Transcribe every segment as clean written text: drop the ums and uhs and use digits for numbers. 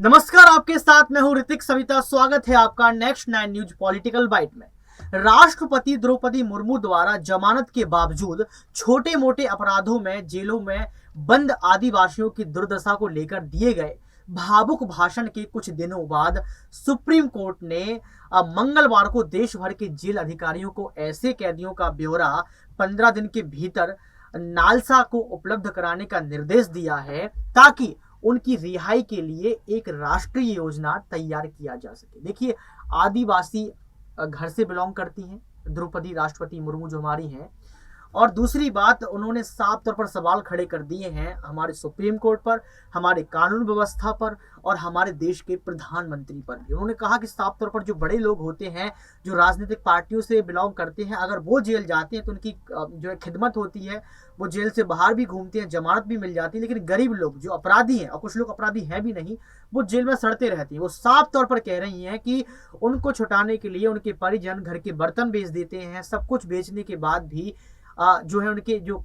नमस्कार, आपके साथ मैं हूं ऋतिक सविता। स्वागत है आपका नेक्स्ट 9 न्यूज पॉलिटिकल बाइट में। राष्ट्रपति द्रौपदी मुर्मू द्वारा जमानत के बावजूद छोटे मोटे अपराधों में जेलों में बंद आदिवासियों की दुर्दशा को लेकर दिए गए भावुक भाषण के कुछ दिनों बाद सुप्रीम कोर्ट ने मंगलवार को देश भर के जेल अधिकारियों को ऐसे कैदियों का ब्यौरा 15 दिन के भीतर नालसा को उपलब्ध कराने का निर्देश दिया है ताकि उनकी रिहाई के लिए एक राष्ट्रीय योजना तैयार किया जा सके। देखिए, आदिवासी घर से बिलोंग करती हैं द्रौपदी राष्ट्रपति मुर्मू जो हमारी हैं, और दूसरी बात, उन्होंने साफ तौर पर सवाल खड़े कर दिए हैं हमारे सुप्रीम कोर्ट पर, हमारे कानून व्यवस्था पर और हमारे देश के प्रधानमंत्री पर भी। उन्होंने कहा कि साफ तौर पर जो बड़े लोग होते हैं, जो राजनीतिक पार्टियों से बिलोंग करते हैं, अगर वो जेल जाते हैं तो उनकी जो है खिदमत होती है, वो जेल से बाहर भी घूमते हैं, जमानत भी मिल जाती है। लेकिन गरीब लोग जो अपराधी हैं, और कुछ लोग अपराधी हैं भी नहीं, वो जेल में सड़ते रहते हैं। वो साफ तौर पर कह रही हैं कि उनको छुटाने के लिए उनके परिजन घर के बर्तन बेच देते हैं। सब कुछ बेचने के बाद भी जो है उनके जो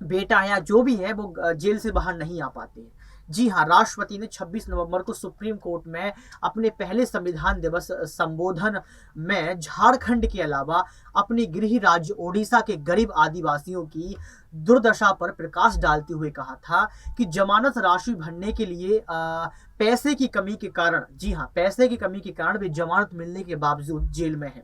बेटा है या जो भी है वो जेल से बाहर नहीं आ पाते हैं। जी हाँ, राष्ट्रपति ने 26 नवंबर को सुप्रीम कोर्ट में अपने पहले संविधान दिवस संबोधन में झारखंड के अलावा अपने गृह राज्य ओडिशा के गरीब आदिवासियों की दुर्दशा पर प्रकाश डालते हुए कहा था कि जमानत राशि भरने के लिए पैसे की कमी के कारण, जी हाँ, पैसे की कमी के कारण वे जमानत मिलने के बावजूद जेल में हैं।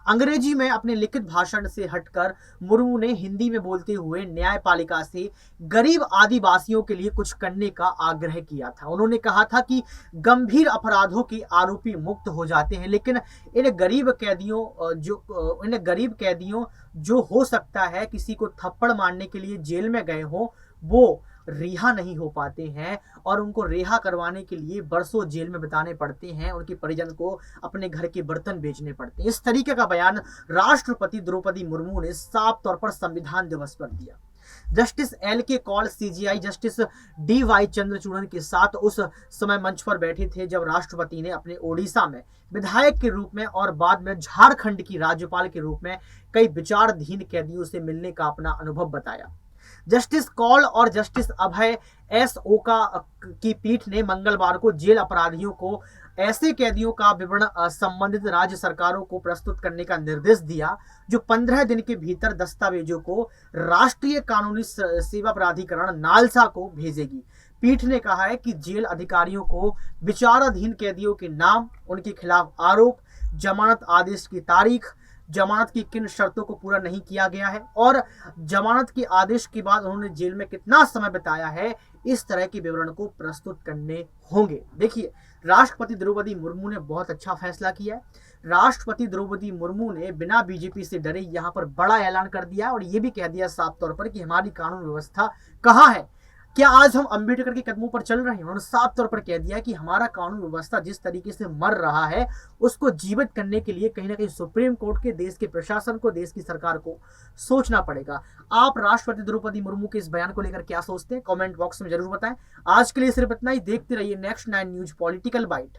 अंग्रेजी में अपने लिखित भाषण से हटकर मुर्मू ने हिंदी में बोलते हुए न्यायपालिका से गरीब आदिवासियों के लिए कुछ करने का आग्रह किया था। उन्होंने कहा था कि गंभीर अपराधों के आरोपी मुक्त हो जाते हैं, लेकिन इन गरीब कैदियों जो हो सकता है किसी को थप्पड़ मारने के लिए जेल में गए हों, वो रिहा नहीं हो पाते हैं और उनको रिहा करवाने के लिए बरसों जेल में बिताने पड़ते हैं। उनके परिजन को अपने घर के बर्तन बेचने पड़ते हैं। इस तरीके का बयान राष्ट्रपति द्रौपदी मुर्मू ने साफ तौर पर संविधान दिवस पर दिया। Justice L K Kaul CJI justice D Y. Chandrachud के साथ उस समय मंच पर बैठे थे जब राष्ट्रपति ने अपने ओडिशा में विधायक के रूप में और बाद में झारखंड की राज्यपाल के रूप में कई विचाराधीन कैदियों से मिलने का अपना अनुभव बताया। जस्टिस कौल और जस्टिस अभय एस ओका की पीठ ने मंगलवार को जेल अपराधियों को ऐसे कैदियों का विवरण संबंधित राज्य सरकारों को प्रस्तुत करने का निर्देश दिया जो 15 दिन के भीतर दस्तावेजों को राष्ट्रीय कानूनी सेवा प्राधिकरण नालसा को भेजेगी। पीठ ने कहा है कि जेल अधिकारियों को विचाराधीन कैदियों के नाम, उनके खिलाफ आरोप, जमानत आदेश की तारीख, जमानत की किन शर्तों को पूरा नहीं किया गया है और जमानत के आदेश के बाद उन्होंने जेल में कितना समय बिताया है, इस तरह के विवरण को प्रस्तुत करने होंगे। देखिए, राष्ट्रपति द्रौपदी मुर्मू ने बहुत अच्छा फैसला किया है। राष्ट्रपति द्रौपदी मुर्मू ने बिना बीजेपी से डरे यहाँ पर बड़ा ऐलान कर दिया और ये भी कह दिया साफ तौर पर कि हमारी कानून व्यवस्था कहाँ है। क्या आज हम अंबेडकर के कदमों पर चल रहे हैं? उन्होंने साफ तौर पर कह दिया कि हमारा कानून व्यवस्था जिस तरीके से मर रहा है उसको जीवित करने के लिए कहीं ना कहीं सुप्रीम कोर्ट के, देश के प्रशासन को, देश की सरकार को सोचना पड़ेगा। आप राष्ट्रपति द्रौपदी मुर्मू के इस बयान को लेकर क्या सोचते हैं? कमेंट बॉक्स में जरूर बताएं। आज के लिए सिर्फ इतना ही। देखते रहिए नेक्स्ट 9 न्यूज पॉलिटिकल बाइट।